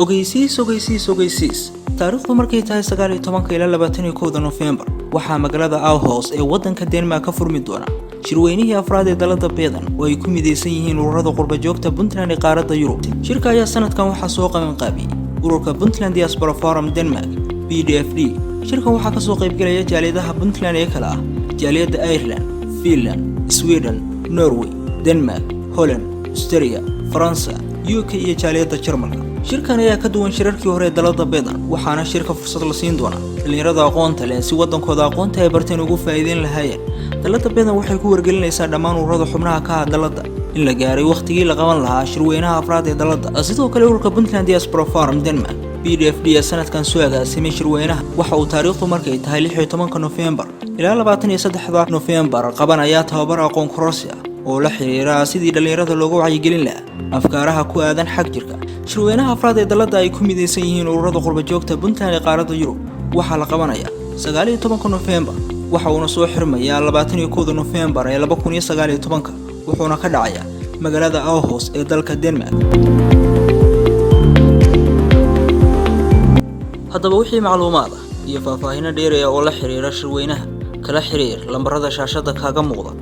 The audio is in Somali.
ogeysiis taariikhdu markay tahay 19 ilaa 21 November waxaa magaalada Aarhus ee wadanka Denmark ka furmi doona shirweynihii afraad ee dalada Beedan oo ay ku mideysan yihiin ururada qurba joogta Puntland ee qaaradda Yurub. Shirka ayaa sanadkan waxaa soo qaban qaabiyay ururka Puntland Diaspora Forum Denmark (PDFD). shirkan waxaa ka soo qayb galaya jaaliyadaha Puntland ee kala ah jaaliyada Ireland, Finland, Sweden, Norway, Denmark, Holland, Austria, France, UK iyo jaaliyada Jarmalka. shirkan ayaa ka duwan shirarkii hore ee dalada Beedan waxaana shirka fursad la siin doona dhalinyarada aqoonta leh si wadankooda aqoonta ay barteen ugu faa'iideyn lahaayeen. dalada Beedan waxay ku wargelinaysaa dhammaan ururada xubnaha ka ah dalada in la gaaray waqtigii la qaban lahaa shirweynaha afraad ee dalada. sidoo kale ururka Puntland Diaspora Forum Denmark PDFD sanadkan soo agaasimay shirweynaha waxa uu taariikhdu markay tahay 16 November ilaa 23 November qabanaya tababar aqoon kororsi ah oo la xiriira sidii dhalinyarada loogu wacyigelin lahaa afkaaraha ku aadan xaq jirka. shirweynaha afraad ee dalada ay ku mideysan yihiin ururada qurba joogta Puntland ee qaaradda Yurub waxaa la qabanaya 19 November waxa uu soo xirmayaa 21 November ee 2019 wuxuuna ka dhacayaa magaalada Aarhus ee dalka Denmark. haddaba wixii macluumaad ah iyo faahfaahin dheeri ah oo la xiriira shirweynaha kala xiriir lambarada shaashada kaaga muuqda.